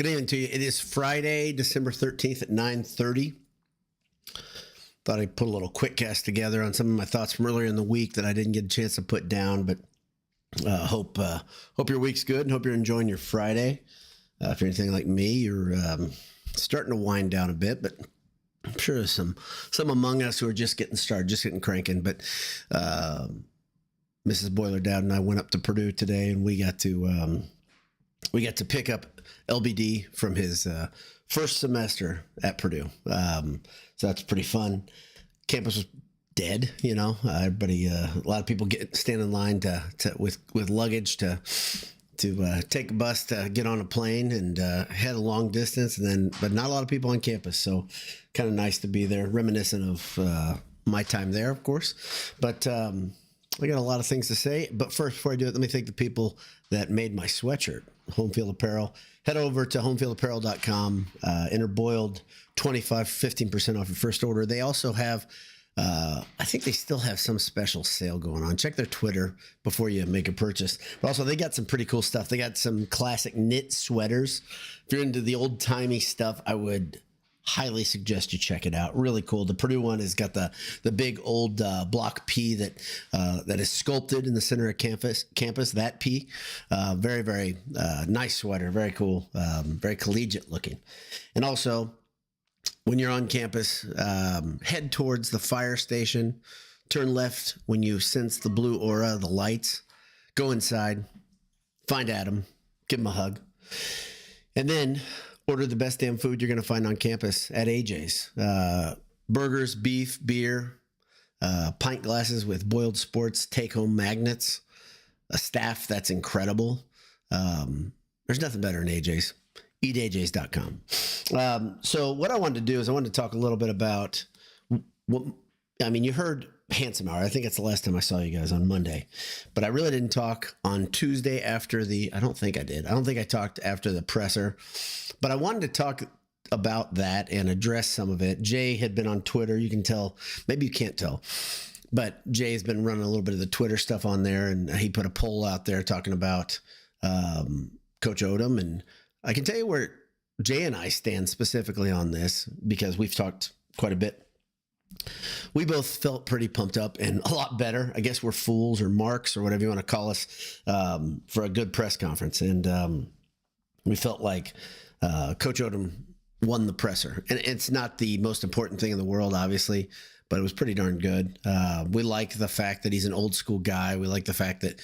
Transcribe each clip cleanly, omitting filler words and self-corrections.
Good evening to you. It is Friday, December 13th at 9:30. Thought I'd put a little QuickCast together on some of my thoughts from earlier in the week that I didn't get a chance to put down, but hope your week's good and hope you're enjoying your Friday. If you're anything like me, you're starting to wind down a bit, but I'm sure there's some among us who are just getting started, just getting cranking. But Mrs. Boiler Dad and I went up to Purdue today, and we got to pick up LBD from his first semester at Purdue. So that's pretty fun. Campus was dead, everybody, a lot of people stand in line with luggage to take a bus to get on a plane and head a long distance, but not a lot of people on campus. So kind of nice to be there, reminiscent of my time there, of course. But I got a lot of things to say. But first, before I do it, let me thank the people that made my sweatshirt, Home Field Apparel. Head over to homefieldapparel.com, enter Boiled 15% off your first order. They also have, I think they still have some special sale going on. Check their Twitter before you make a purchase. But also, they got some pretty cool stuff. They got some classic knit sweaters. If you're into the old-timey stuff, I would highly suggest you check it out. Really cool. The Purdue one has got the big old block P that is sculpted in the center of campus. That P, very, very nice sweater. Very cool. Very collegiate looking. And also, when you're on campus, head towards the fire station. Turn left when you sense the blue aura, the lights. Go inside. Find Adam. Give him a hug. And then order the best damn food you're going to find on campus at AJ's. Burgers, beef, beer, pint glasses with Boiled Sports take-home magnets, a staff that's incredible. There's nothing better than AJ's. EatAJ's.com. So what I wanted to do is I wanted to talk a little bit about you heard Handsome Hour. I think it's the last time I saw you guys on Monday, but I really didn't talk on Tuesday after I don't think I did. I don't think I talked after the presser, but I wanted to talk about that and address some of it. Jay had been on Twitter. You can tell, maybe you can't tell, but Jay's been running a little bit of the Twitter stuff on there, and he put a poll out there talking about Coach Odom. And I can tell you where Jay and I stand specifically on this, because we've talked quite a bit. We both felt pretty pumped up and a lot better. I guess we're fools or marks or whatever you want to call us for a good press conference. And we felt like Coach Odom won the presser. And it's not the most important thing in the world, obviously, but it was pretty darn good. We like the fact that he's an old school guy. We like the fact that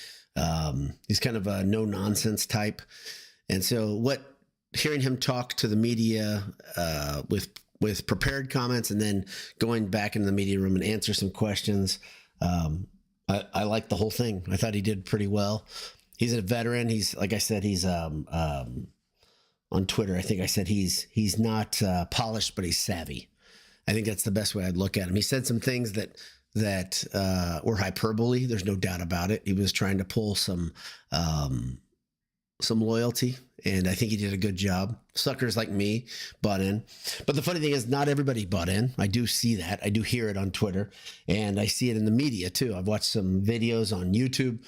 he's kind of a no-nonsense type. And so hearing him talk to the media with prepared comments and then going back into the media room and answer some questions, I liked the whole thing. I thought he did pretty well. He's a veteran. He's, like I said, he's on Twitter, I think I said he's not polished, but he's savvy. I think that's the best way I'd look at him. He said some things that were hyperbole. There's no doubt about it. He was trying to pull some loyalty, and I think he did a good job. Suckers like me bought in. But the funny thing is, not everybody bought in. I do see that. I do hear it on Twitter, and I see it in the media too. I've watched some videos on YouTube,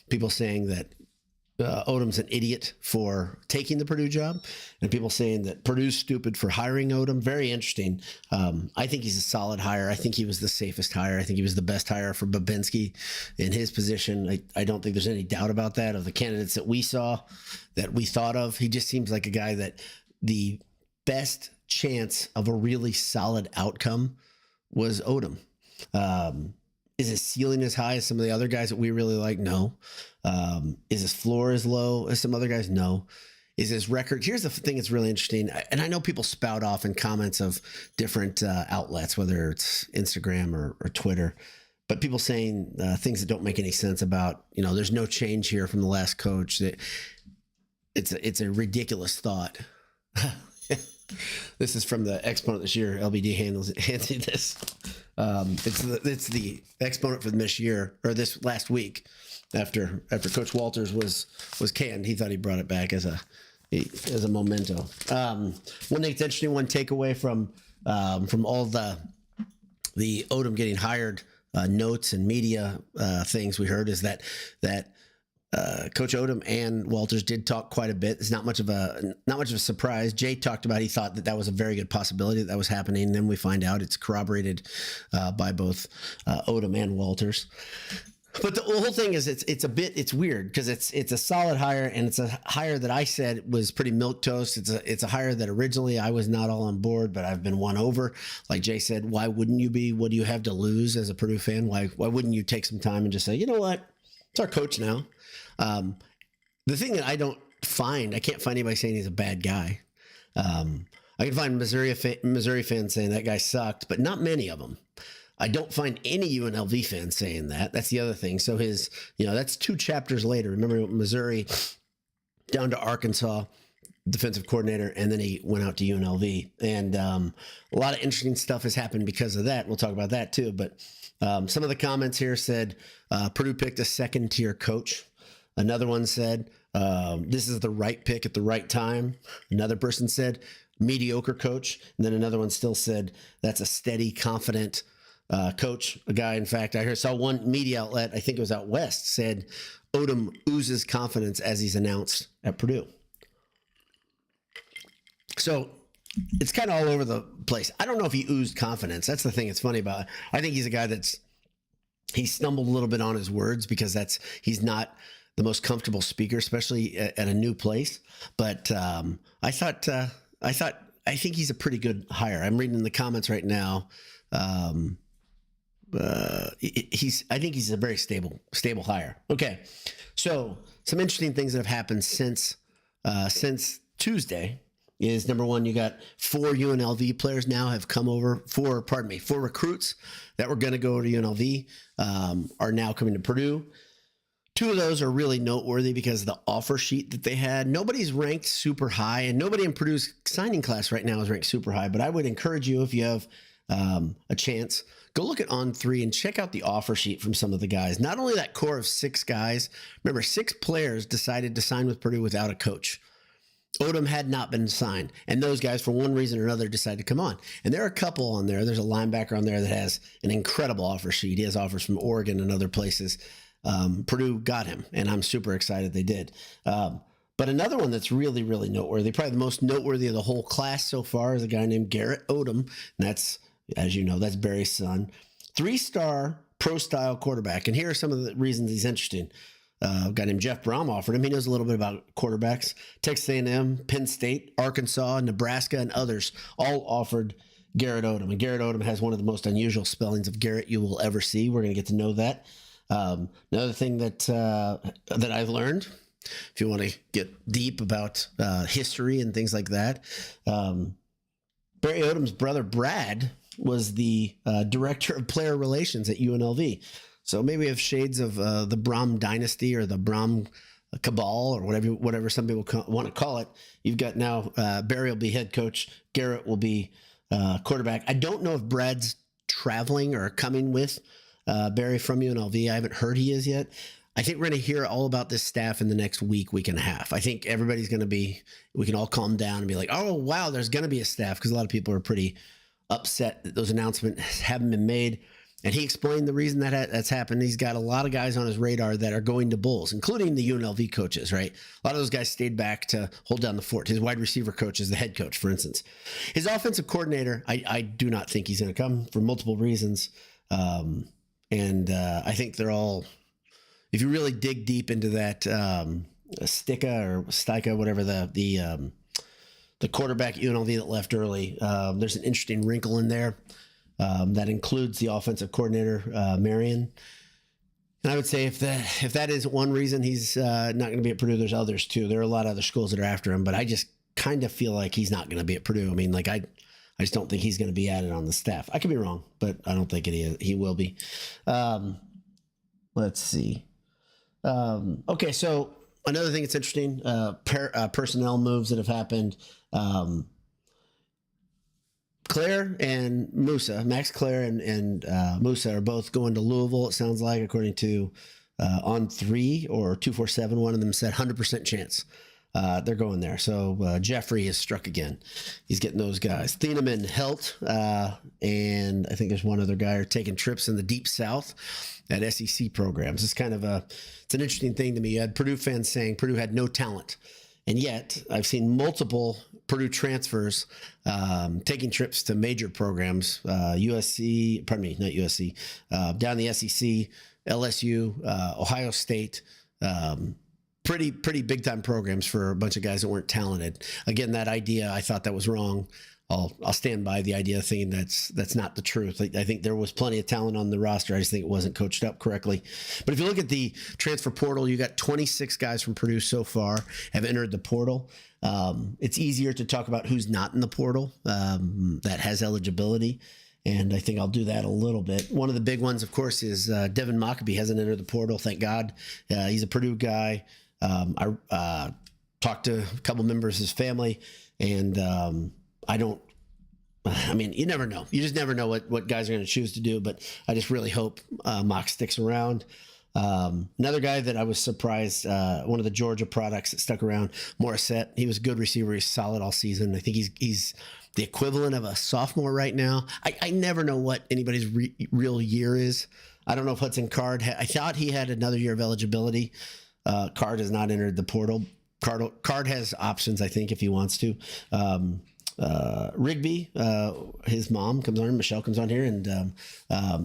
people saying that Odom's an idiot for taking the Purdue job, and people saying that Purdue's stupid for hiring Odom. Very interesting. I think he's a solid hire. I think he was the safest hire. I think he was the best hire for Babinski in his position. I don't think there's any doubt about that. Of the candidates that we saw, that we thought of, he just seems like a guy that the best chance of a really solid outcome was Odom. Is his ceiling as high as some of the other guys that we really like? No. Is his floor as low as some other guys? No. Is his record? Here's the thing that's really interesting. And I know people spout off in comments of different outlets, whether it's Instagram or Twitter, but people saying things that don't make any sense about, there's no change here from the last coach. That it's a ridiculous thought. This is from the exponent this year. LBD hands me this. It's the exponent for this year, or this last week, after Coach Walters was canned. He thought he brought it back as a memento. One thing that's interesting, one takeaway from all the Odom getting hired notes and media things we heard is that Coach Odom and Walters did talk quite a bit. It's not much of a surprise. Jay talked about he thought that was a very good possibility that was happening. And then we find out it's corroborated by both Odom and Walters. But the whole thing is it's weird because it's a solid hire, and it's a hire that I said was pretty milquetoast. It's a hire that originally I was not all on board, but I've been won over. Like Jay said, why wouldn't you be? What do you have to lose as a Purdue fan? Why wouldn't you take some time and just say, you know what, it's our coach now. The thing that I can't find anybody saying he's a bad guy. I can find Missouri fans saying that guy sucked, but not many of them. I don't find any UNLV fans saying that. That's the other thing. So that's 2 chapters later. Remember, Missouri down to Arkansas, defensive coordinator, and then he went out to UNLV. And a lot of interesting stuff has happened because of that. We'll talk about that too. But some of the comments here said Purdue picked a second-tier coach. Another one said this is the right pick at the right time. Another person said mediocre coach. And then another one still said that's a steady, confident coach. A guy, in fact, I saw one media outlet, I think it was out west, said Odom oozes confidence as he's announced at Purdue. So it's kind of all over the place. I don't know if he oozed confidence. That's the thing. It's funny about it. I think he's a guy he stumbled a little bit on his words because he's not the most comfortable speaker, especially at a new place. But I think he's a pretty good hire. I'm reading in the comments right now. I think he's a very stable hire. Okay. So some interesting things that have happened since Tuesday is, number one, you got 4 UNLV players now have come over. 4 recruits that were going to go to UNLV are now coming to Purdue. 2 of those are really noteworthy because of the offer sheet that they had. Nobody's ranked super high, and nobody in Purdue's signing class right now is ranked super high. But I would encourage you, if you have a chance, go look at On3 and check out the offer sheet from some of the guys. Not only that core of 6 guys, remember 6 players decided to sign with Purdue without a coach. Odom had not been signed, and those guys, for one reason or another, decided to come on. And there are a couple on there. There's a linebacker on there that has an incredible offer sheet. He has offers from Oregon and other places. Purdue got him, and I'm super excited they did. But another one that's really, really noteworthy, probably the most noteworthy of the whole class so far, is a guy named Garrett Odom. And that's, as you know, that's Barry's son. 3-star pro-style quarterback. And here are some of the reasons he's interesting. A guy named Jeff Brom offered him. He knows a little bit about quarterbacks. Texas A&M, Penn State, Arkansas, Nebraska, and others all offered Garrett Odom. And Garrett Odom has one of the most unusual spellings of Garrett you will ever see. We're going to get to know that. Another thing that I've learned, if you want to get deep about history and things like that, Barry Odom's brother Brad was the director of player relations at UNLV. So maybe we have shades of the Brom dynasty or the Brom cabal or whatever some people want to call it. You've got now Barry will be head coach. Garrett will be quarterback. I don't know if Brad's traveling or coming with Barry from UNLV. I haven't heard he is yet. I think we're going to hear all about this staff in the next week and a half. I think everybody's going to we can all calm down and be like, oh, wow, there's going to be a staff, because a lot of people are pretty upset that those announcements haven't been made. And he explained the reason that's happened. He's got a lot of guys on his radar that are going to Bulls, including the UNLV coaches, right? A lot of those guys stayed back to hold down the fort. His wide receiver coach is the head coach, for instance. His offensive coordinator, I do not think he's going to come for multiple reasons. I think they're all, if you really dig deep into that, Stika, whatever the quarterback at UNLV that left early, there's an interesting wrinkle in there. That includes the offensive coordinator, Marion. And I would say if that is one reason he's not going to be at Purdue, there's others too. There are a lot of other schools that are after him, but I just kind of feel like he's not going to be at Purdue. I mean, like I just don't think he's going to be added on the staff. I could be wrong, but I don't think he will be. Let's see. Okay, so another thing that's interesting, personnel moves that have happened. Claire and Musa, Max Claire and Musa are both going to Louisville, it sounds like, according to On3 or 247. One of them said 100% chance. they're going there. So Jeffrey is struck again. He's getting those guys. Thieneman, Helt, and I think there's one other guy are taking trips in the Deep South at SEC programs. It's kind of it's an interesting thing to me. You had Purdue fans saying Purdue had no talent. And yet I've seen multiple Purdue transfers taking trips to major programs, USC, pardon me, not USC, down the SEC, LSU, Ohio State, pretty big time programs for a bunch of guys that weren't talented. Again, that idea, I thought that was wrong. I'll stand by the idea thinking that's not the truth. I think there was plenty of talent on the roster. I just think it wasn't coached up correctly. But if you look at the transfer portal, you got 26 guys from Purdue so far have entered the portal. It's easier to talk about who's not in the portal that has eligibility. And I think I'll do that a little bit. One of the big ones, of course, is Devin Mockabee hasn't entered the portal. Thank God. He's a Purdue guy. I talked to a couple members of his family, and you never know. You just never know what guys are going to choose to do, but I just really hope Mock sticks around. Another guy that I was surprised, one of the Georgia products that stuck around, Morissette. He was a good receiver. He's solid all season. I think he's the equivalent of a sophomore right now. I never know what anybody's real year is. I don't know if Hudson Card, I thought he had another year of eligibility. Card has not entered the portal. Card has options, I think, if he wants to. Rigby, his mom comes on, Michelle comes on here, and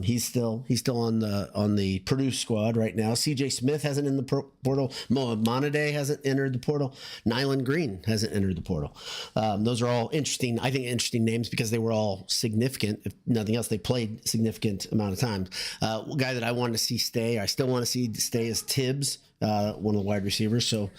he's still on the Purdue squad right now. CJ Smith hasn't in the portal. Moa Monade hasn't entered the portal. Nyland Green hasn't entered the portal. Those are all interesting names because they were all significant. If nothing else, they played significant amount of times. One guy that I wanted to see stay, I still want to see stay, is Tibbs, one of the wide receivers. So,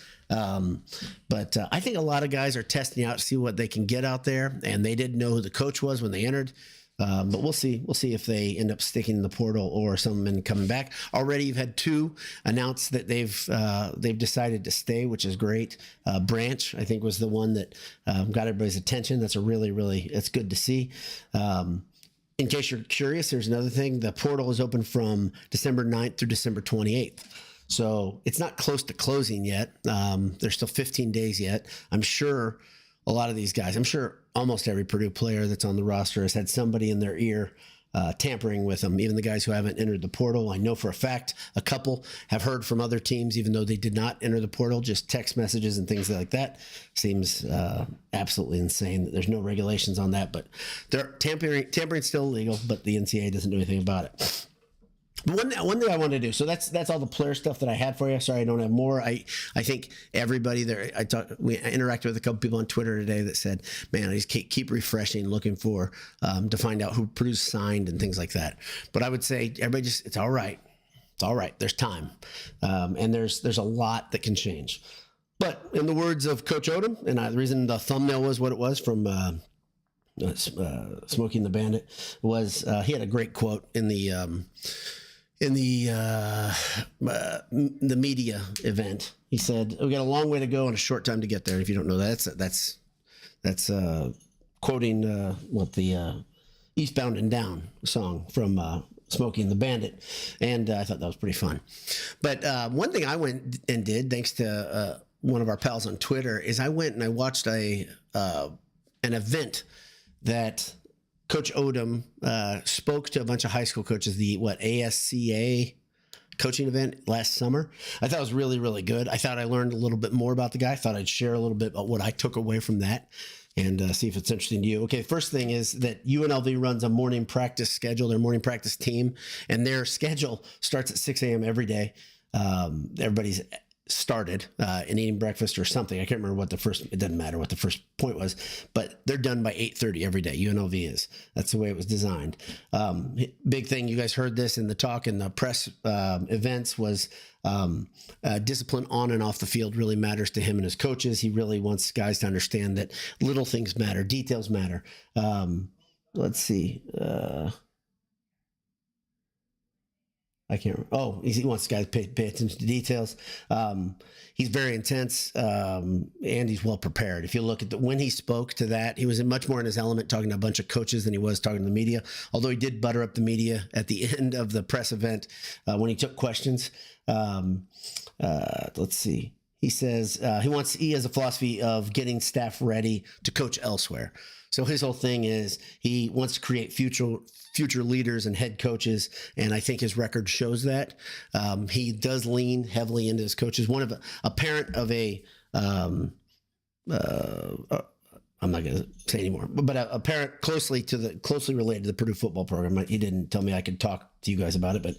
but I think a lot of guys are testing out to see what they can get out there, and they didn't know who the coach was when they entered. But we'll see. We'll see if they end up sticking in the portal or some men coming back. Already, you've had two announce that they've decided to stay, which is great. Branch, I think, was the one that got everybody's attention. That's it's good to see. In case you're curious, there's another thing. The portal is open from December 9th through December 28th. So it's not close to closing yet. There's still 15 days yet. I'm sure a lot of these guys, I'm sure almost every Purdue player that's on the roster has had somebody in their ear tampering with them. Even the guys who haven't entered the portal, I know for a fact a couple have heard from other teams, even though they did not enter the portal, just text messages and things like that. Seems absolutely insane that there's no regulations on that, but tampering's still illegal, but the NCAA doesn't do anything about it. But one thing I wanted to do, so that's all the player stuff that I had for you. Sorry, I don't have more. I think everybody there, I interacted with a couple people on Twitter today that said, man, I just keep refreshing, looking for to find out who Purdue's signed and things like that. But I would say everybody it's all right. It's all right. There's time. And there's a lot that can change. But in the words of Coach Odom, and the reason the thumbnail was what it was from Smoking the Bandit, was he had a great quote in the media event. He said, "We got a long way to go and a short time to get there." If you don't know that, that's quoting the Eastbound and Down song from Smoking the Bandit, and I thought that was pretty fun. But one thing I went and did, thanks to one of our pals on Twitter, is I went and I watched an event that Coach Odom spoke to a bunch of high school coaches, the ASCA coaching event last summer. I thought it was really, really good. I thought I learned a little bit more about the guy. I thought I'd share a little bit about what I took away from that and see if it's interesting to you. Okay, first thing is that UNLV runs a morning practice schedule, their morning practice team, and their schedule starts at 6 a.m. every day. Everybody's started and eating breakfast or something. I can't remember it doesn't matter what the first point was, but they're done by 8:30 every day. UNLV is. That's the way it was designed. Big thing, you guys heard this in the talk in the press events, was discipline on and off the field really matters to him and his coaches. He really wants guys to understand that little things matter, details matter. Let's see. I can't remember. Oh, he wants guys to pay attention to details. He's very intense, and he's well prepared. If you look at when he spoke to that, he was much more in his element talking to a bunch of coaches than he was talking to the media, although he did butter up the media at the end of the press event when he took questions. Let's see. He says he has a philosophy of getting staff ready to coach elsewhere. So his whole thing is he wants to create future leaders and head coaches, and I think his record shows that. He does lean heavily into his coaches. A parent of I'm not going to say anymore, but a parent closely related to the Purdue football program. He didn't tell me I could talk to you guys about it, but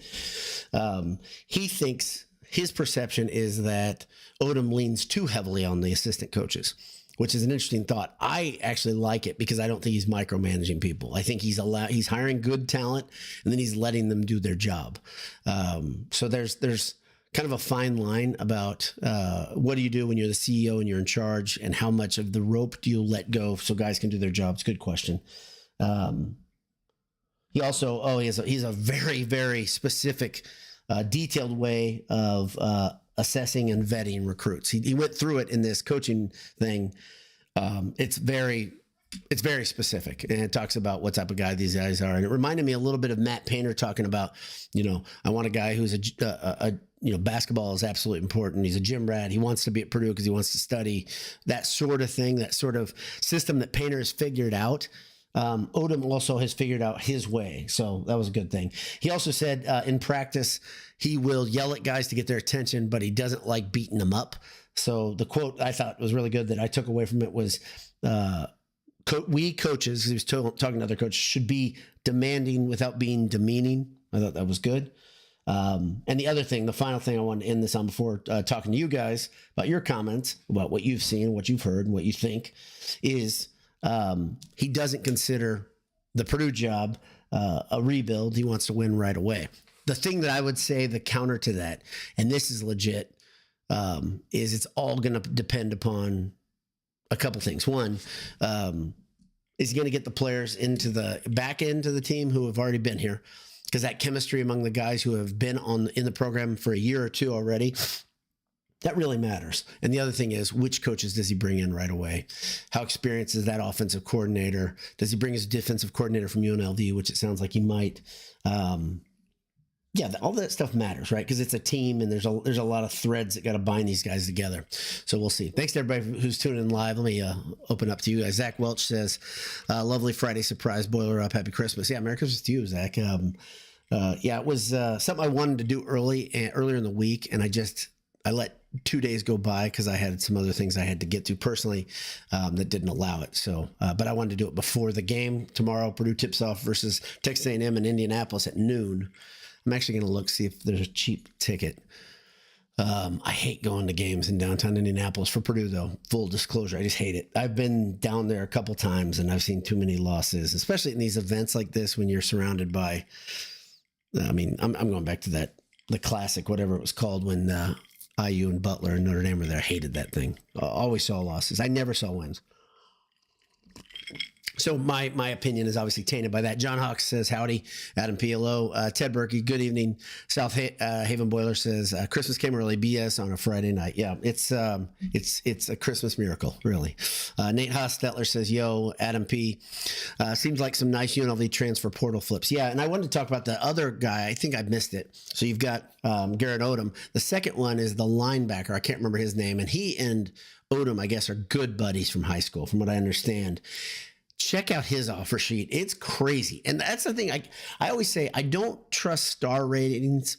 he thinks his perception is that Odom leans too heavily on the assistant coaches, which is an interesting thought. I actually like it because I don't think he's micromanaging people. I think he's hiring good talent and then he's letting them do their job. So there's kind of a fine line about what do you do when you're the CEO and you're in charge, and how much of the rope do you let go so guys can do their jobs? Good question. He's a very, very specific, detailed way of assessing and vetting recruits. He went through it in this coaching thing. It's very specific, and it talks about what type of guy these guys are. And it reminded me a little bit of Matt Painter talking about, I want a guy who's basketball is absolutely important. He's a gym rat. He wants to be at Purdue because he wants to study, that sort of thing, that sort of system that Painter has figured out. Odom also has figured out his way. So that was a good thing. He also said in practice, he will yell at guys to get their attention, but he doesn't like beating them up. So the quote I thought was really good that I took away from it was, we coaches, he was talking to other coaches, should be demanding without being demeaning. I thought that was good. And the final thing I want to end this on before talking to you guys about your comments about what you've seen, what you've heard, and what you think is he doesn't consider the Purdue job a rebuild. He wants to win right away. The thing that I would say, the counter to that, and this is legit, is it's all going to depend upon a couple things. One, is he going to get the players back into the team who have already been here? Because that chemistry among the guys who have been in the program for a year or two already, that really matters. And the other thing is, which coaches does he bring in right away? How experienced is that offensive coordinator? Does he bring his defensive coordinator from UNLV, which it sounds like he might? All that stuff matters, right? Because it's a team, and there's a lot of threads that got to bind these guys together. So we'll see. Thanks to everybody who's tuning in live. Let me open up to you guys. Zach Welch says, lovely Friday surprise, boiler up, happy Christmas. Yeah, Merry Christmas to you, Zach. It was something I wanted to do earlier in the week, and I let 2 days go by because I had some other things I had to get to personally that didn't allow it. So, but I wanted to do it before the game tomorrow. Purdue tips off versus Texas A&M in Indianapolis at noon. I'm actually going to see if there's a cheap ticket. I hate going to games in downtown Indianapolis for Purdue, though. Full disclosure, I just hate it. I've been down there a couple times, and I've seen too many losses, especially in these events like this when you're surrounded by. I'm going back to the classic, whatever it was called, when IU and Butler and Notre Dame were there. I hated that thing. Always saw losses. I never saw wins. So my opinion is obviously tainted by that. John Hawks says, howdy. Adam PLO. Ted Berkey, good evening. South Haven Boiler says, Christmas came early, BS on a Friday night. Yeah, it's a Christmas miracle, really. Nate Hostetler says, yo, Adam P. Seems like some nice UNLV transfer portal flips. Yeah, and I wanted to talk about the other guy. I think I missed it. So you've got Garrett Odom. The second one is the linebacker. I can't remember his name. And he and Odom, I guess, are good buddies from high school, from what I understand. Check out his offer sheet. It's crazy. And that's the thing. I always say, I don't trust star ratings.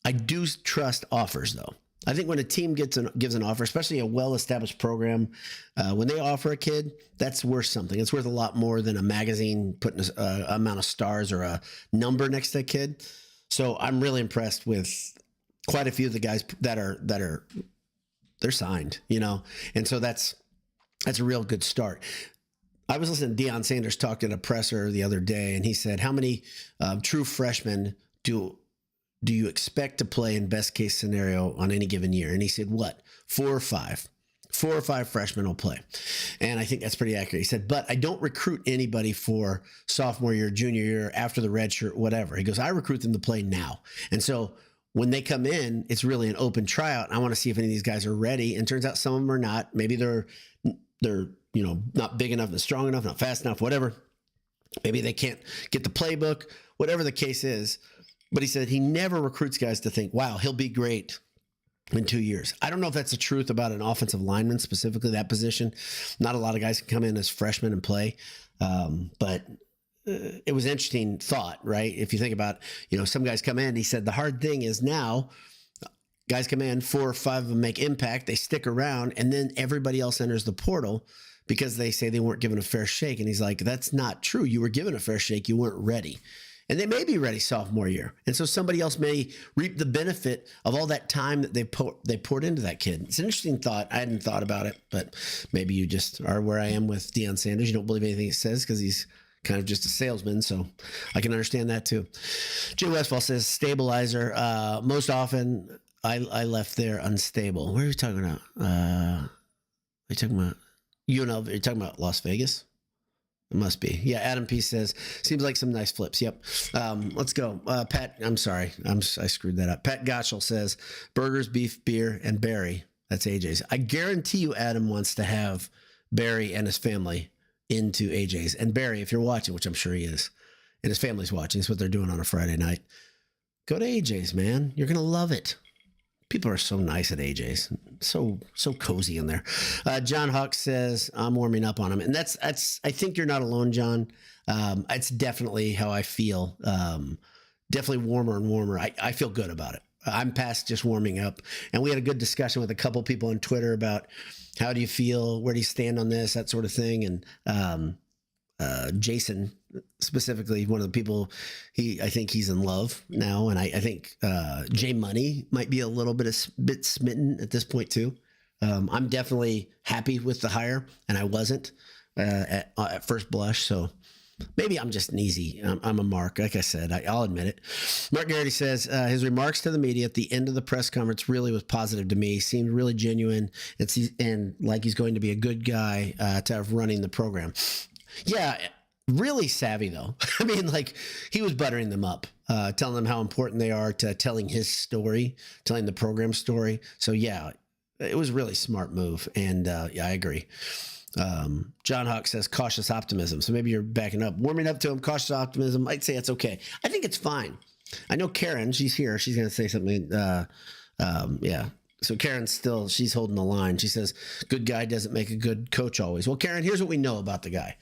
I do trust offers, though. I think when a team gives an offer, especially a well-established program, when they offer a kid, that's worth something. It's worth a lot more than a magazine putting an amount of stars or a number next to a kid. So I'm really impressed with quite a few of the guys they're signed, and so that's a real good start. I was listening to Deion Sanders talk at a presser the other day, and he said, how many true freshmen do you expect to play in best case scenario on any given year? And he said, what? 4 or 5. 4 or 5 freshmen will play. And I think that's pretty accurate. He said, but I don't recruit anybody for sophomore year, junior year, after the red shirt, whatever. He goes, I recruit them to play now. And so when they come in, it's really an open tryout. I want to see if any of these guys are ready. And turns out some of them are not. Maybe they're not big enough, not strong enough, not fast enough, whatever. Maybe they can't get the playbook, whatever the case is. But he said he never recruits guys to think, wow, he'll be great in 2 years. I don't know if that's the truth about an offensive lineman, specifically that position. Not a lot of guys can come in as freshmen and play. But it was an interesting thought, right? If you think about, some guys come in, he said the hard thing is now guys come in, 4 or 5 of them make impact, they stick around, and then everybody else enters the portal because they say they weren't given a fair shake. And he's like, that's not true. You were given a fair shake. You weren't ready. And they may be ready sophomore year. And so somebody else may reap the benefit of all that time that they poured into that kid. It's an interesting thought. I hadn't thought about it, but maybe you just are where I am with Deion Sanders. You don't believe anything he says because he's kind of just a salesman. So I can understand that too. Jay Westfall says stabilizer. Most often I left there unstable. What are you talking about? Are you talking about UNLV? Are you talking about Las Vegas? It must be. Yeah, Adam P says, seems like some nice flips. Yep. Let's go. Pat, I'm sorry. I screwed that up. Pat Gottschall says, burgers, beef, beer, and Barry. That's AJ's. I guarantee you Adam wants to have Barry and his family into AJ's. And Barry, if you're watching, which I'm sure he is, and his family's watching, it's what they're doing on a Friday night, go to AJ's, man. You're going to love it. People are so nice at AJ's, so cozy in there. John Huck says, I'm warming up on him. And that's, I think you're not alone, John. It's definitely how I feel. Definitely warmer and warmer. I feel good about it. I'm past just warming up. And we had a good discussion with a couple people on Twitter about how do you feel? Where do you stand on this? That sort of thing. And Jason, specifically, one of the people, I think he's in love now, and I think Jay Money might be a little bit smitten at this point too. I'm definitely happy with the hire, and I wasn't at first blush. So maybe I'm just an easy. I'm a Mark, like I said. I'll admit it. Mark Garrity says his remarks to the media at the end of the press conference really was positive to me. Seemed really genuine, and like he's going to be a good guy to have running the program. Yeah, really savvy, though. I mean, like, he was buttering them up, telling them how important they are to telling his story, telling the program story. So, yeah, it was a really smart move. And, yeah, I agree. John Hawk says cautious optimism. So maybe you're backing up. Warming up to him, cautious optimism. I'd say it's okay. I think it's fine. I know Karen, she's here. She's going to say something. Yeah. So Karen's still, she's holding the line. She says, good guy doesn't make a good coach always. Well, Karen, here's what we know about the guy.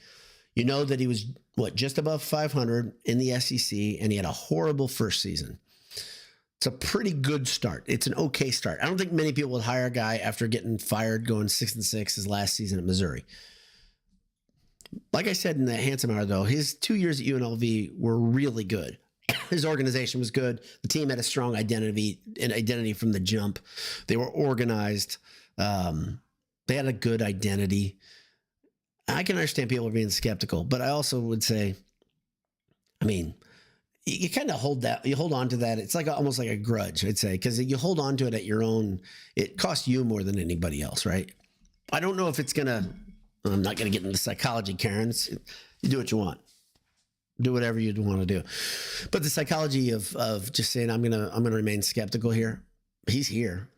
You know that he was, just above 500 in the SEC, and he had a horrible first season. It's a pretty good start. It's an okay start. I don't think many people would hire a guy after getting fired, going 6-6 his last season at Missouri. Like I said in that Handsome Hour, though, his 2 years at UNLV were really good. His organization was good. The team had a strong identity from the jump. They were organized. They had a good identity. I can understand people being skeptical, but I also would say, I mean, you kind of hold on to that. It's like almost like a grudge, I'd say, because you hold on to it at your own. It costs you more than anybody else, right? I don't know if it's I'm not gonna get into psychology, Karen. You do what you want, do whatever you want to do. But the psychology of just saying I'm gonna remain skeptical here. He's here.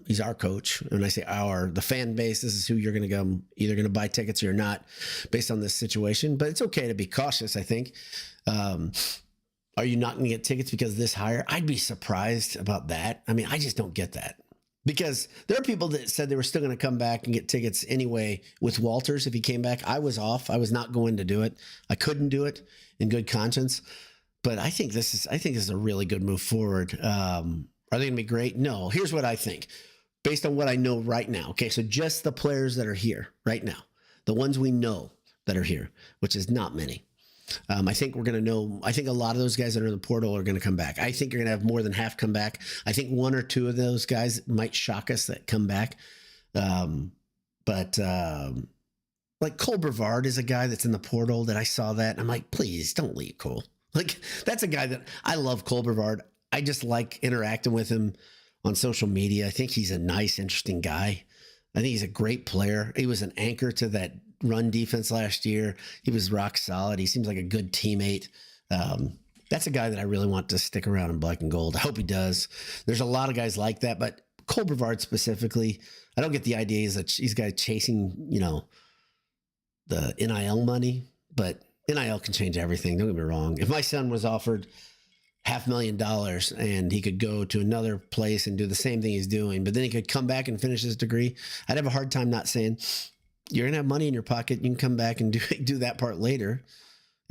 He's our coach. When I say the fan base, this is who you're going to go, either going to buy tickets or you're not based on this situation, but it's okay to be cautious. I think, are you not going to get tickets because of this hire? I'd be surprised about that. I mean, I just don't get that, because there are people that said they were still going to come back and get tickets anyway with Walters. If he came back, I was off. I was not going to do it. I couldn't do it in good conscience, but I think this is a really good move forward. Are they going to be great? No. Here's what I think, based on what I know right now. Okay, so just the players that are here right now, the ones we know that are here, which is not many. I think we're going to know. I think a lot of those guys that are in the portal are going to come back. I think you're going to have more than half come back. I think 1 or 2 of those guys might shock us that come back. But like Cole Brevard is a guy that's in the portal that I saw that. And I'm like, please don't leave Cole. Like, that's a guy that I love, Cole Brevard. I just like interacting with him on social media. I think he's a nice, interesting guy. I think he's a great player. He was an anchor to that run defense last year. He was rock solid. He seems like a good teammate. That's a guy that I really want to stick around in black and gold. I hope he does. There's a lot of guys like that, but Cole Brevard specifically, I don't get the idea he's a guy chasing, the NIL money, but NIL can change everything. Don't get me wrong. If my son was offered $500,000 and he could go to another place and do the same thing he's doing, but then he could come back and finish his degree, I'd have a hard time not saying, you're going to have money in your pocket. You can come back and do that part later.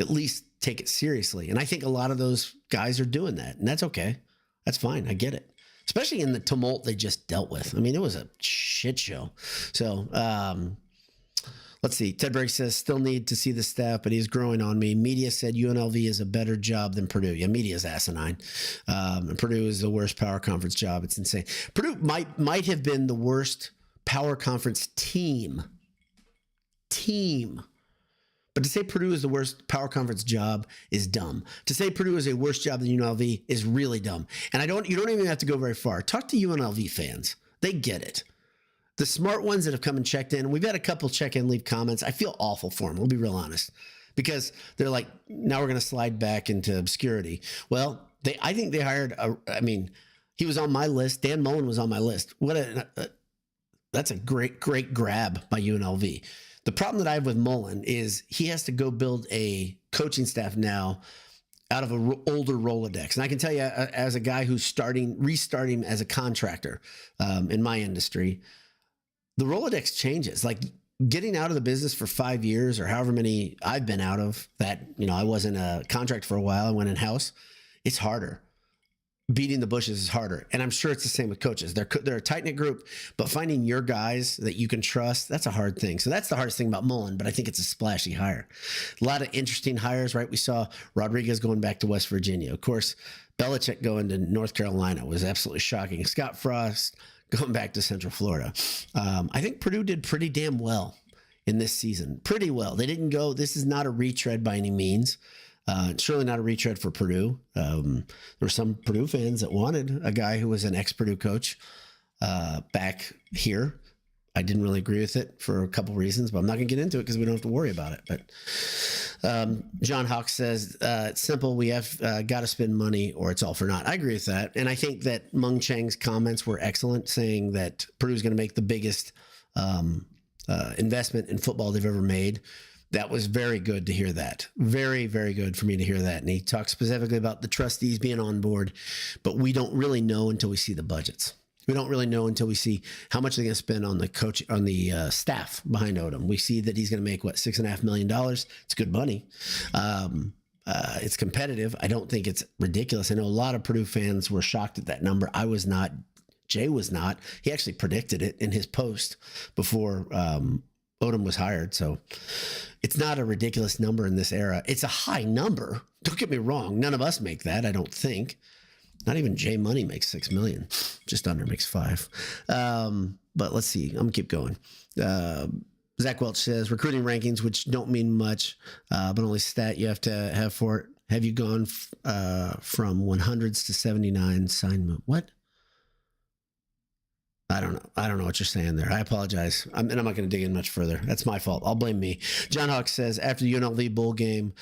At least take it seriously. And I think a lot of those guys are doing that, and that's okay. That's fine. I get it. Especially in the tumult they just dealt with. I mean, it was a shit show. So, let's see. Ted Briggs says, still need to see the staff, but he's growing on me. Media said UNLV is a better job than Purdue. Yeah, media is asinine. And Purdue is the worst power conference job. It's insane. Purdue might have been the worst power conference team. But to say Purdue is the worst power conference job is dumb. To say Purdue is a worse job than UNLV is really dumb. And you don't even have to go very far. Talk to UNLV fans. They get it. The smart ones that have come and checked in, we've had a couple check in, leave comments. I feel awful for them. We'll be real honest, because they're like, now we're going to slide back into obscurity. Well, I think they hired he was on my list. Dan Mullen was on my list. That's a great grab by UNLV. The problem that I have with Mullen is he has to go build a coaching staff now out of an older Rolodex. And I can tell you, as a guy who's restarting as a contractor in my industry, the Rolodex changes. Like getting out of the business for 5 years or however many I've been out of that, I wasn't a contract for a while. I went in-house. It's harder. Beating the bushes is harder. And I'm sure it's the same with coaches. They're a tight-knit group, but finding your guys that you can trust, that's a hard thing. So that's the hardest thing about Mullen, but I think it's a splashy hire. A lot of interesting hires, right? We saw Rodriguez going back to West Virginia. Of course, Belichick going to North Carolina was absolutely shocking. Scott Frost going back to Central Florida. I think Purdue did pretty damn well in this season. Pretty well. They didn't go, this is not a retread by any means. It's surely not a retread for Purdue. There were some Purdue fans that wanted a guy who was an ex-Purdue coach back here. I didn't really agree with it for a couple reasons, but I'm not going to get into it because we don't have to worry about it. But John Hawk says, it's simple. We have got to spend money or it's all for naught. I agree with that. And I think that Mung Chang's comments were excellent, saying that Purdue's going to make the biggest investment in football they've ever made. That was very good to hear that. Very, very good for me to hear that. And he talked specifically about the trustees being on board, but we don't really know until we see the budgets. We don't really know until we see how much they're going to spend on the coach, on the staff behind Odom. We see that he's going to make $6.5 million. It's good money. It's competitive. I don't think it's ridiculous. I know a lot of Purdue fans were shocked at that number. I was not. Jay was not. He actually predicted it in his post before Odom was hired. So it's not a ridiculous number in this era. It's a high number. Don't get me wrong. None of us make that, I don't think. Not even Jay Money makes $6 million. Just under makes $5 million. But let's see. I'm going to keep going. Zach Welch says, recruiting rankings, which don't mean much, but only stat you have to have for it. Have you gone from 100s to 79 sign move? What? I don't know. I don't know what you're saying there. I apologize. And I'm not going to dig in much further. That's my fault. I'll blame me. John Hawk says, after the UNLV bowl game,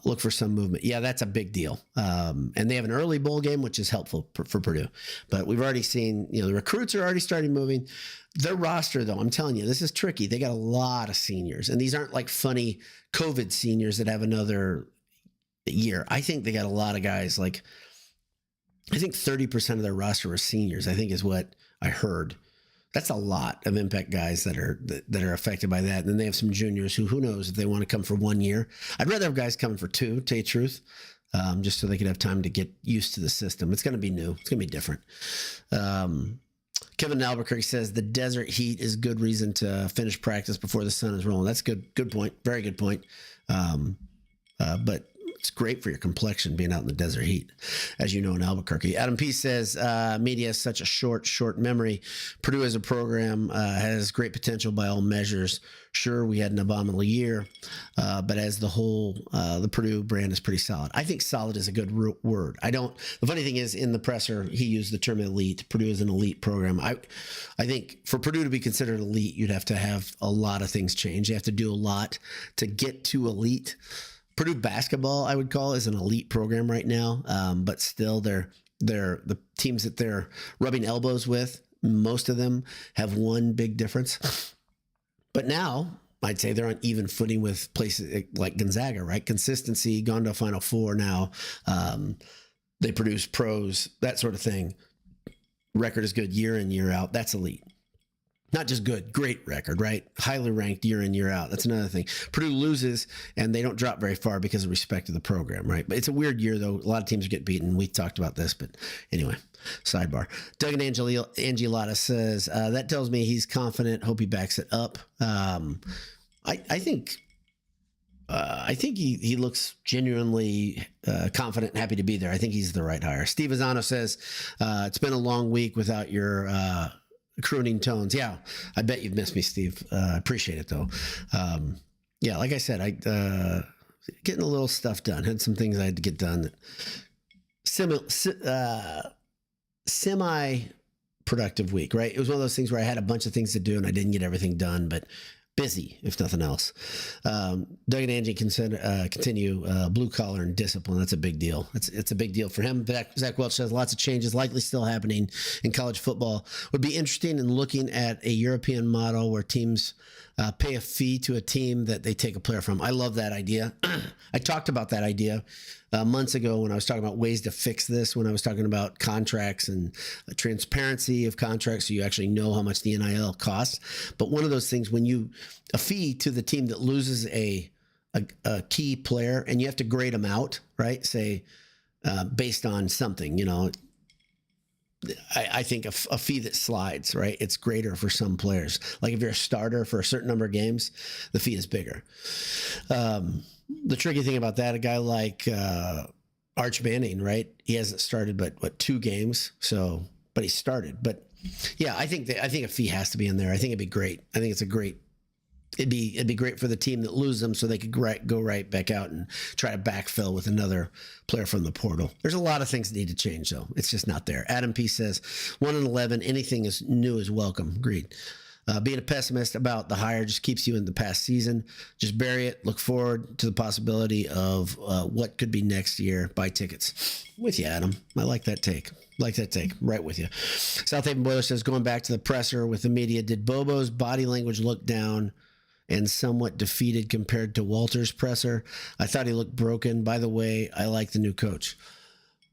look for some movement. Yeah, that's a big deal. And they have an early bowl game, which is helpful for Purdue. But we've already seen, the recruits are already starting moving. Their roster, though, I'm telling you, this is tricky. They got a lot of seniors. And these aren't like funny COVID seniors that have another year. I think they got a lot of guys like, I think 30% of their roster were seniors, I think is what I heard. That's a lot of impact guys that are affected by that. And then they have some juniors who knows if they want to come for 1 year. I'd rather have guys coming for 2, to tell you the truth, just so they could have time to get used to the system. It's going to be new. It's going to be different. Kevin Albuquerque says the desert heat is good reason to finish practice before the sun is rolling. That's good. Good point. Very good point. But it's great for your complexion being out in the desert heat, as you know, in Albuquerque. Adam P. says, media has such a short memory. Purdue as a program has great potential by all measures. Sure, we had an abominable year, but as the whole, the Purdue brand is pretty solid. I think solid is a good word. The funny thing is, in the presser, he used the term elite. Purdue is an elite program. I think for Purdue to be considered elite, you'd have to have a lot of things change. You have to do a lot to get to elite. Purdue basketball, I would call, is an elite program right now, but still, they're the teams that they're rubbing elbows with. Most of them have one big difference, but now I'd say they're on even footing with places like Gonzaga, right? Consistency, gone to a Final Four now. They produce pros, that sort of thing. Record is good year in, year out. That's elite. Not just good, great record, right? Highly ranked year in, year out. That's another thing. Purdue loses, and they don't drop very far because of respect to the program, right? But it's a weird year, though. A lot of teams get beaten. We talked about this, but anyway, sidebar. Doug and Angelata says, that tells me he's confident. Hope he backs it up. I think he looks genuinely confident and happy to be there. I think he's the right hire. Steve Azano says, it's been a long week without your crooning tones. Yeah, I bet you've missed me, Steve. I appreciate it, though. Yeah, like I said, getting a little stuff done. Had some things I had to get done. Semi-productive week, right? It was one of those things where I had a bunch of things to do and I didn't get everything done, but busy, if nothing else. Doug and Angie continue blue collar and discipline. That's a big deal. It's a big deal for him. Zach Welch says lots of changes likely still happening in college football. Would be interesting in looking at a European model where teams pay a fee to a team that they take a player from. I love that idea. I talked about that idea months ago when I was talking about ways to fix this, when I was talking about contracts and transparency of contracts so you actually know how much the NIL costs. But one of those things, a fee to the team that loses a key player, and you have to grade them out, right? Say, based on something, I think a fee that slides, right? It's greater for some players. Like if you're a starter for a certain number of games, the fee is bigger. The tricky thing about that, a guy like Arch Manning, right? He hasn't started but 2 games, but he started. But yeah, I think a fee has to be in there. I think it'd be great. I think it'd be great for the team that lose them so they could go right back out and try to backfill with another player from the portal. There's a lot of things that need to change, though. It's just not there. Adam P says 1-11, anything is new is welcome. Agreed. Being a pessimist about the hire just keeps you in the past season. Just bury it. Look forward to the possibility of what could be next year. Buy tickets. With you, Adam. I like that take. Right with you. South Haven Boiler says, going back to the presser with the media, did Bobo's body language look down and somewhat defeated compared to Walter's presser? I thought he looked broken. By the way, I like the new coach.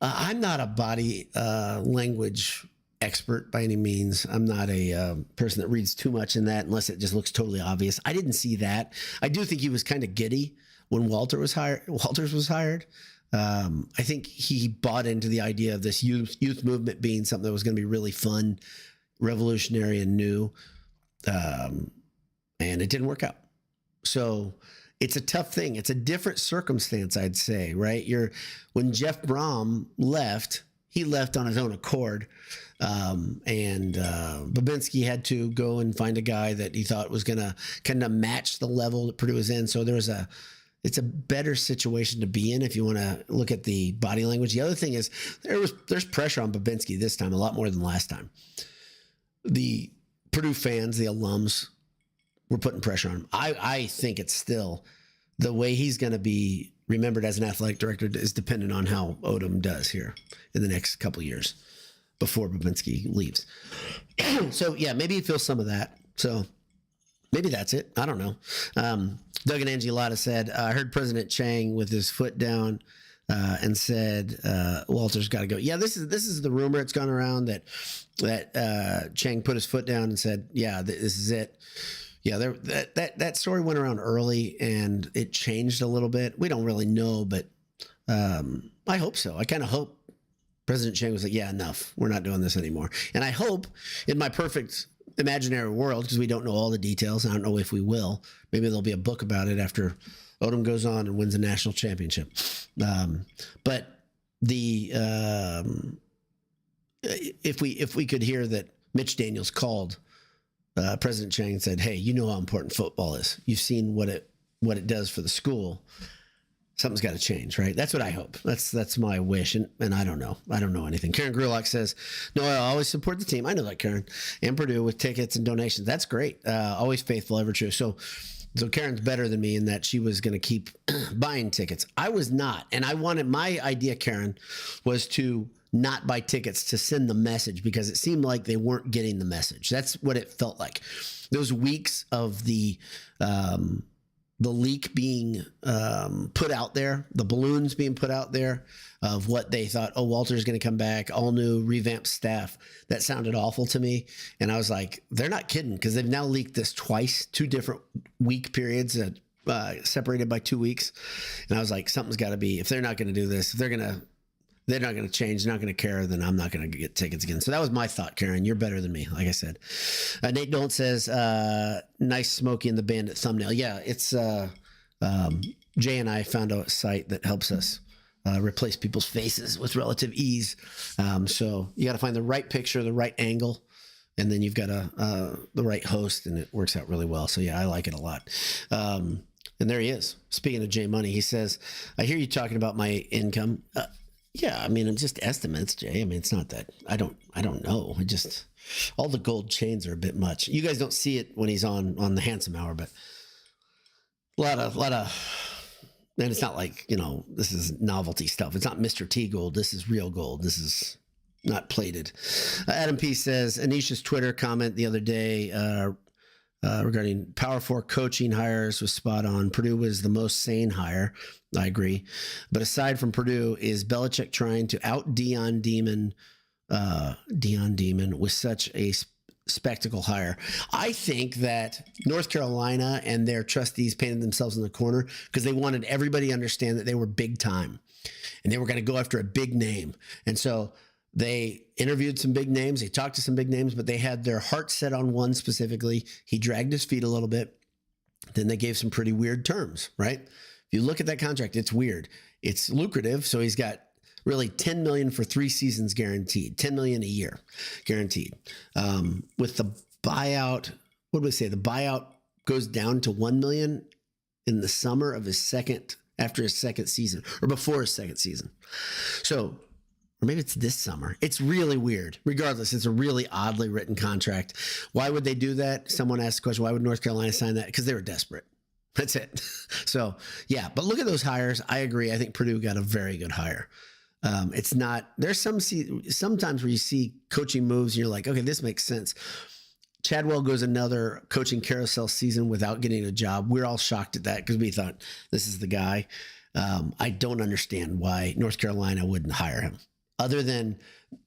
I'm not a body language expert by any means. I'm not a person that reads too much in that unless it just looks totally obvious. I didn't see that. I do think he was kind of giddy when Walters was hired. I think he bought into the idea of this youth movement being something that was going to be really fun, revolutionary, and new. And it didn't work out. So it's a tough thing. It's a different circumstance, I'd say, right? When Jeff Brom left, he left on his own accord. And Babinski had to go and find a guy that he thought was going to kind of match the level that Purdue was in. So it's a better situation to be in if you want to look at the body language. The other thing is there's pressure on Babinski this time, a lot more than last time. The Purdue fans, the alums, were putting pressure on him. I think it's still the way he's going to be remembered as an athletic director is dependent on how Odom does here in the next couple of years before Babinski leaves. So yeah, maybe he feels some of that. So maybe that's it. I don't know. Doug and Angie Lotta said, I heard President Chang with his foot down and said Walter's got to go. Yeah, this is the rumor. It's gone around that Chang put his foot down and said, yeah, this is it. Yeah, that story went around early and it changed a little bit. We don't really know, but I hope so. I kind of hope President Chang was like, yeah, enough. We're not doing this anymore. And I hope in my perfect imaginary world, because we don't know all the details, I don't know if we will, maybe there'll be a book about it after Odom goes on and wins a national championship. But if we could hear that Mitch Daniels called President Chang and said, hey, you know how important football is. You've seen what it does for the school. Something's got to change, right? That's what I hope. That's my wish. And I don't know. I don't know anything. Karen Grulock says, no, I always support the team. I know that, Karen. And Purdue with tickets and donations. That's great. Always faithful, ever true. So Karen's better than me in that she was going to keep buying tickets. I was not. And my idea, Karen, was to not buy tickets to send the message because it seemed like they weren't getting the message. That's what it felt like. Those weeks of the leak being put out there, the balloons being put out there of what they thought, oh, Walter's going to come back, all new revamped staff. That sounded awful to me. And I was like, they're not kidding, because they've now leaked this twice, 2 different week periods that separated by 2 weeks. And I was like, something's got to be, if they're not going to do this, if they're not going to change, they're not going to care, then I'm not going to get tickets again. So that was my thought, Karen. You're better than me, like I said. Nate Dolan says, nice Smokey and the Bandit thumbnail. Yeah, it's Jay and I found a site that helps us replace people's faces with relative ease. So you got to find the right picture, the right angle, and then you've got the right host, and it works out really well. So yeah, I like it a lot. And there he is. Speaking of Jay Money, he says, I hear you talking about my income. Yeah, I mean, it's just estimates, Jay. I mean, it's not that I don't know. It just, all the gold chains are a bit much. You guys don't see it when he's on the Handsome Hour, but a lot of, and it's not like, this is novelty stuff. It's not Mr. T gold. This is real gold. This is not plated. Adam P says, Anisha's Twitter comment the other day regarding Power 4 coaching hires was spot on. Purdue was the most sane hire. I agree. But aside from Purdue, is Belichick trying to out Dion Demon with such a spectacle hire? I think that North Carolina and their trustees painted themselves in the corner because they wanted everybody to understand that they were big time and they were going to go after a big name. And so they interviewed some big names. They talked to some big names, but they had their heart set on one specifically. He dragged his feet a little bit. Then they gave some pretty weird terms, right? If you look at that contract, it's weird. It's lucrative. So he's got really $10 million for 3 seasons guaranteed, $10 million a year guaranteed. With the buyout, what do we say? The buyout goes down to $1 million in the summer of after his second season, or before his second season. So, or maybe it's this summer. It's really weird. Regardless, it's a really oddly written contract. Why would they do that? Someone asked the question, why would North Carolina sign that? Because they were desperate. That's it. So, yeah, but look at those hires. I agree. I think Purdue got a very good hire. It's not, there's sometimes where you see coaching moves and you're like, okay, this makes sense. Chadwell goes another coaching carousel season without getting a job. We're all shocked at that because we thought this is the guy. I don't understand why North Carolina wouldn't hire him other than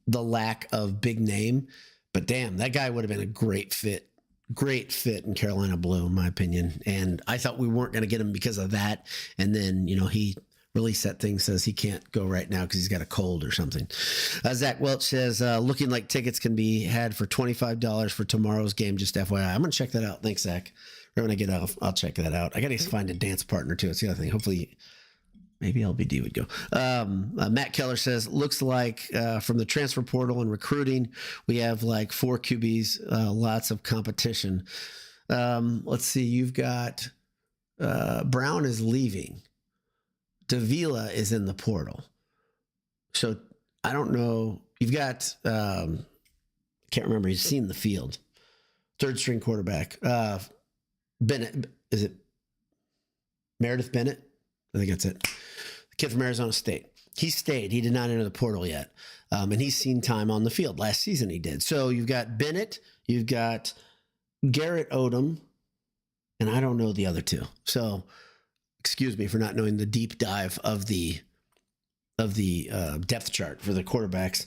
the lack of big name. But damn, that guy would have been a great fit in Carolina Blue, in my opinion. And I thought we weren't going to get him because of that. And then, he released that thing, says he can't go right now because he's got a cold or something. Zach Welch says, looking like tickets can be had for $25 for tomorrow's game, just FYI. I'm going to check that out. Thanks, Zach. Right when I get off, I'll check that out. I got to find a dance partner, too. It's the other thing. Hopefully, maybe LBD would go. Matt Keller says, looks like from the transfer portal and recruiting, we have like 4 QBs, lots of competition. Let's see. You've got Brown is leaving. Davila is in the portal. So I don't know. You've got, can't remember. He's seen the field. 3rd string quarterback. Bennett. Is it Meredith Bennett? I think that's it. The kid from Arizona State. He stayed. He did not enter the portal yet. And he's seen time on the field. Last season he did. So you've got Bennett. You've got Garrett Odom. And I don't know the other 2. So excuse me for not knowing the deep dive of the depth chart for the quarterbacks.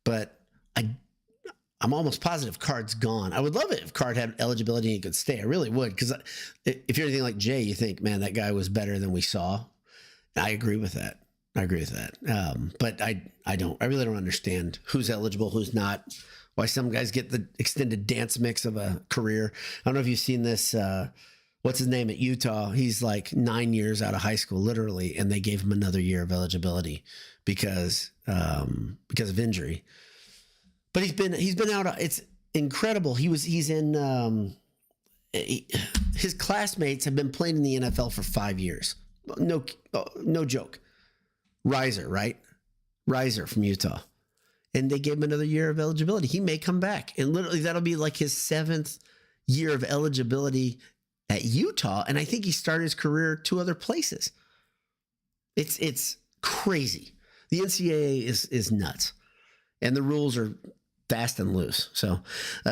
But I'm almost positive Card's gone. I would love it if Card had eligibility and he could stay. I really would. Because if you're anything like Jay, you think, man, that guy was better than we saw. I agree with that. But I really don't understand who's eligible, who's not, why some guys get the extended dance mix of a career. I don't know if you've seen this, what's his name at Utah? He's like 9 years out of high school, literally. And they gave him another year of eligibility because of injury. But he's been out. It's incredible. He's in, his classmates have been playing in the NFL for 5 years. No joke. Riser from Utah. And they gave him another year of eligibility. He may come back. And literally that'll be like his 7th year of eligibility at Utah. And I think he started his career 2 other places. It's crazy. The NCAA is nuts. And the rules are fast and loose. So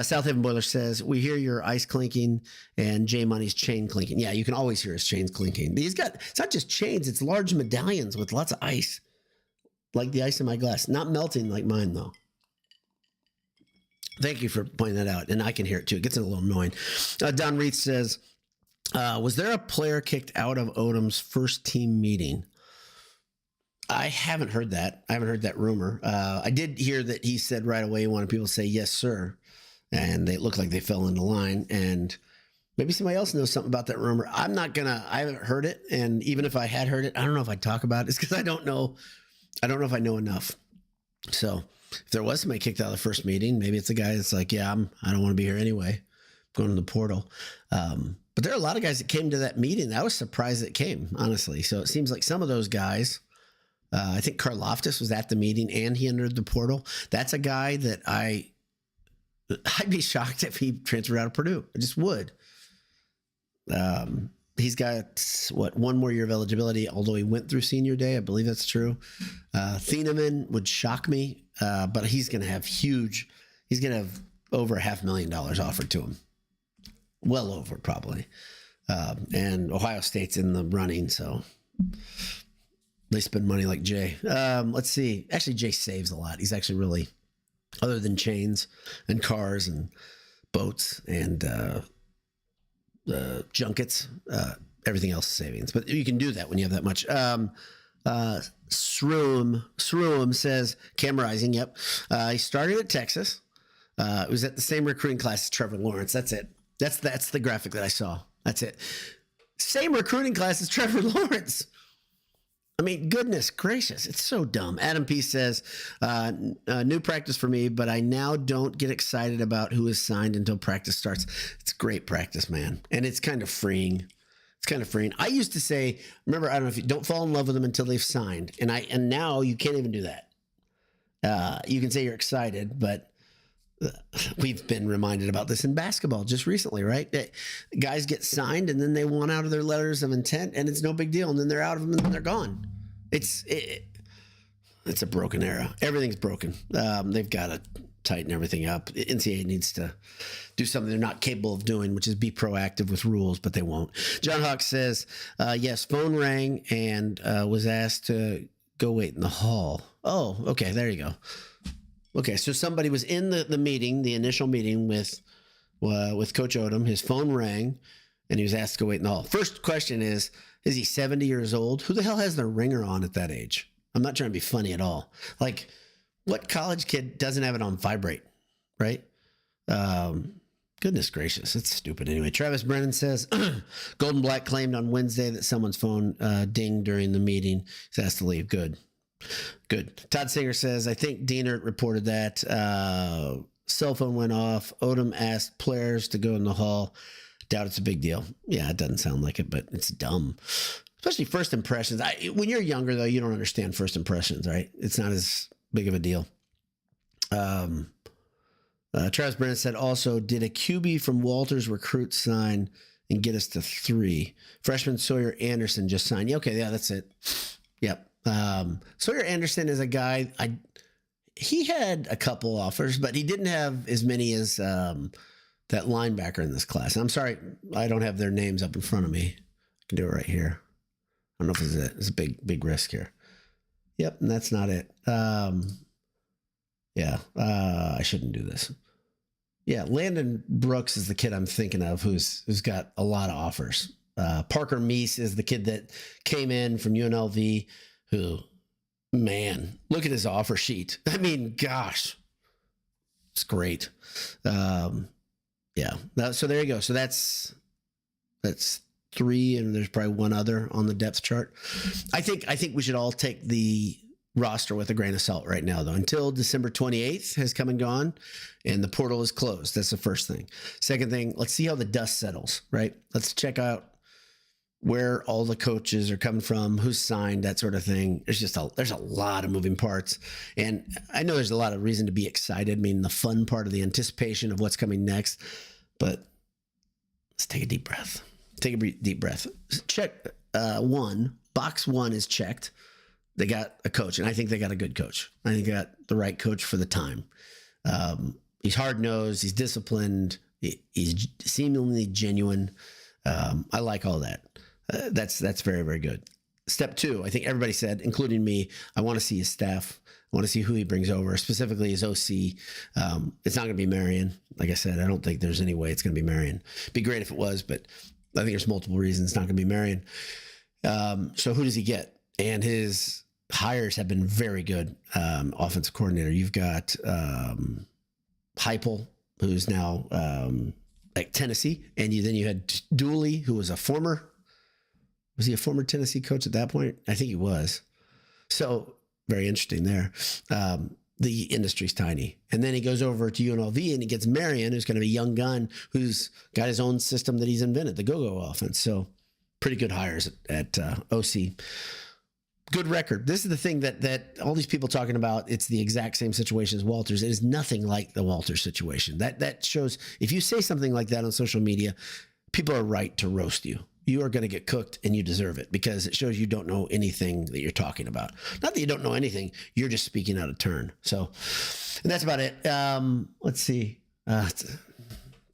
South Haven Boiler says, we hear your ice clinking and J Money's chain clinking. Yeah, you can always hear his chains clinking. It's not just chains, it's large medallions with lots of ice, like the ice in my glass. Not melting like mine, though. Thank you for pointing that out. And I can hear it, too. It gets a little annoying. Don Reed says, was there a player kicked out of Odom's first team meeting? I haven't heard that. I haven't heard that rumor. I did hear that he said right away he wanted people to say, yes, sir. And they looked like they fell into line. And maybe somebody else knows something about that rumor. I haven't heard it. And even if I had heard it, I don't know if I'd talk about it. It's because I don't know if I know enough. So if there was somebody kicked out of the first meeting, maybe it's a guy that's like, yeah, I don't want to be here anyway. I'm going to the portal. But there are a lot of guys that came to that meeting. I was surprised it came, honestly. So it seems like some of those guys, I think Karloftis was at the meeting and he entered the portal. That's a guy that I'd be shocked if he transferred out of Purdue. I just would. He's got, one more year of eligibility, although he went through senior day. I believe that's true. Thieneman would shock me, but he's going to have over $500,000 offered to him. Well over, probably. And Ohio State's in the running, so they spend money like Jay. Let's see. Actually, Jay saves a lot. He's actually really, other than chains and cars and boats and junkets, everything else is savings. But you can do that when you have that much. Sroom says, Cam Rising, yep. He started at Texas. It was at the same recruiting class as Trevor Lawrence. That's it. That's the graphic that I saw. That's it. Same recruiting class as Trevor Lawrence. I mean, goodness gracious, it's so dumb. Adam P says, new practice for me, but I now don't get excited about who is signed until practice starts. It's great practice, man. And it's kind of freeing. I used to say, remember, I don't know if you don't fall in love with them until they've signed. And now you can't even do that. You can say you're excited, but we've been reminded about this in basketball just recently, right? Guys get signed and then they want out of their letters of intent and it's no big deal. And then they're out of them and then they're gone. It's a broken era. Everything's broken. They've got to tighten everything up. NCAA needs to do something they're not capable of doing, which is be proactive with rules, but they won't. John Hawk says, yes, phone rang and was asked to go wait in the hall. Oh, okay. There you go. Okay, so somebody was in the meeting, the initial meeting with Coach Odom. His phone rang, and he was asked to go wait in the hall. First question is he 70 years old? Who the hell has their ringer on at that age? I'm not trying to be funny at all. Like, what college kid doesn't have it on vibrate, right? Goodness gracious, it's stupid anyway. Travis Brennan says, Golden Black claimed on Wednesday that someone's phone dinged during the meeting. He's asked to leave. Good. Todd Singer says, I think Dienert reported that cell phone went off. Odom asked players to go in the hall. Doubt it's a big deal. Yeah, it doesn't sound like it, but it's dumb. Especially first impressions. When you're younger, though, you don't understand first impressions, right? It's not as big of a deal. Travis Brennan said also, did a QB from Walters recruit sign and get us to 3? Freshman Sawyer Anderson just signed. Yeah, okay, yeah, that's it. Yep. Sawyer Anderson is a guy, he had a couple offers, but he didn't have as many as that linebacker in this class. I'm sorry, I don't have their names up in front of me. I can do it right here. I don't know if it's a big risk here. Yep, and that's not it. I shouldn't do this. Yeah, Landon Brooks is the kid I'm thinking of who's got a lot of offers. Parker Meese is the kid that came in from UNLV. Who, man, look at his offer sheet. I mean, gosh, it's great. So there you go. So that's 3, and there's probably one other on the depth chart. I think we should all take the roster with a grain of salt right now, though, until December 28th has come and gone, and the portal is closed. That's the first thing. Second thing, let's see how the dust settles. Right? Let's check out where all the coaches are coming from, who's signed, that sort of thing. There's a lot of moving parts. And I know there's a lot of reason to be excited. I mean, the fun part of the anticipation of what's coming next. But let's take a deep breath. Check box 1 is checked. They got a coach, and I think they got a good coach. I think they got the right coach for the time. He's hard-nosed. He's disciplined. He's seemingly genuine. I like all that. That's very, very good. Step 2, I think everybody said, including me, I want to see his staff. I want to see who he brings over, specifically his OC. It's not going to be Marion. Like I said, I don't think there's any way it's going to be Marion. It'd be great if it was, but I think there's multiple reasons it's not going to be Marion. So who does he get? And his hires have been very good. Offensive coordinator. You've got Heupel, who's now at Tennessee, and then you had Dooley, who was was he a former Tennessee coach at that point? I think he was. So very interesting there. The industry's tiny. And then he goes over to UNLV and he gets Marion, who's going to be a young gun, who's got his own system that he's invented, the go-go offense. So pretty good hires at OC. Good record. This is the thing that all these people talking about. It's the exact same situation as Walters. It is nothing like the Walters situation. That shows, if you say something like that on social media, people are right to roast you. You are going to get cooked and you deserve it because it shows you don't know anything that you're talking about. Not that you don't know anything. You're just speaking out of turn. So, and that's about it. Let's see. It's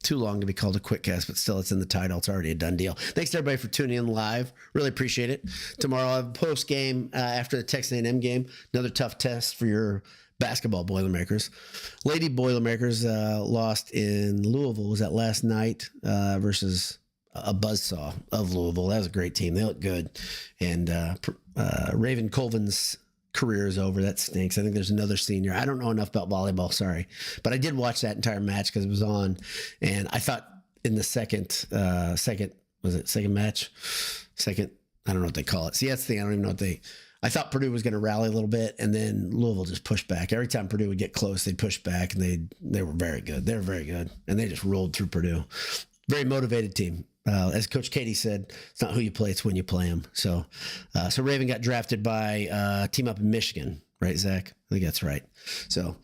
too long to be called a QuickCast, but still it's in the title. It's already a done deal. Thanks to everybody for tuning in live. Really appreciate it. Tomorrow I'll have a post game after the Texas A&M game. Another tough test for your basketball Boilermakers. Lady Boilermakers lost in Louisville. Was that last night versus a buzzsaw of Louisville. That was a great team. They look good. And Raven Colvin's career is over. That stinks. I think there's another senior. I don't know enough about volleyball, sorry. But I did watch that entire match because it was on. And I thought in the second match? I don't know what they call it. See, that's the thing. I don't even know what I thought Purdue was going to rally a little bit, and then Louisville just pushed back. Every time Purdue would get close, they'd push back, and they were very good. They were very good. And they just rolled through Purdue. Very motivated team. As Coach Katie said, it's not who you play, it's when you play them. So Raven got drafted by a team up in Michigan, right, Zach? I think that's right. So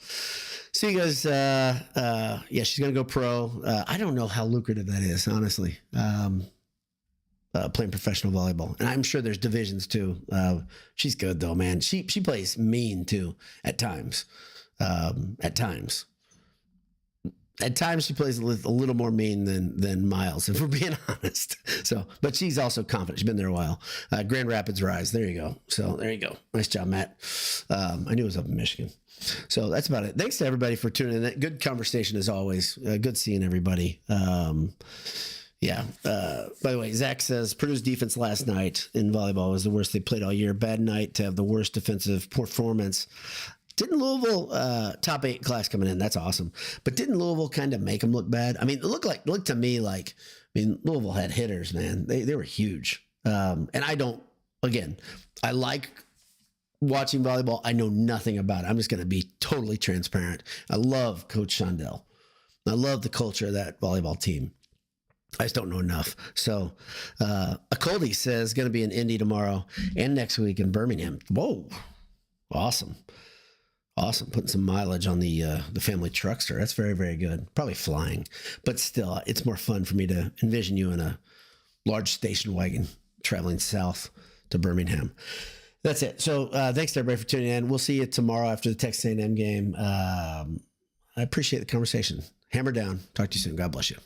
you guys, yeah, she's going to go pro. I don't know how lucrative that is, honestly, playing professional volleyball. And I'm sure there's divisions too. She's good though, man. She plays mean too at times. At times she plays a little more mean than Miles, if we're being honest. So, but she's also confident. She's been there a while. Grand Rapids Rise. There you go. So there you go. Nice job, Matt. I knew it was up in Michigan. So that's about it. Thanks to everybody for tuning in. Good conversation as always. Good seeing everybody. Yeah. By the way, Zach says Purdue's defense last night in volleyball was the worst they played all year. Bad night to have the worst defensive performance. Didn't Louisville top 8 class coming in? That's awesome. But didn't Louisville kind of make them look bad? I mean, it looked to me like, Louisville had hitters, man. They were huge. And I like watching volleyball. I know nothing about it. I'm just going to be totally transparent. I love Coach Shondell. I love the culture of that volleyball team. I just don't know enough. So, Acoldi says going to be in Indy tomorrow and next week in Birmingham. Whoa. Awesome. Putting some mileage on the family truckster. That's very, very good. Probably flying, but still, it's more fun for me to envision you in a large station wagon traveling south to Birmingham. That's it. So thanks to everybody for tuning in. We'll see you tomorrow after the Texas A&M game. I appreciate the conversation. Hammer down. Talk to you soon. God bless you.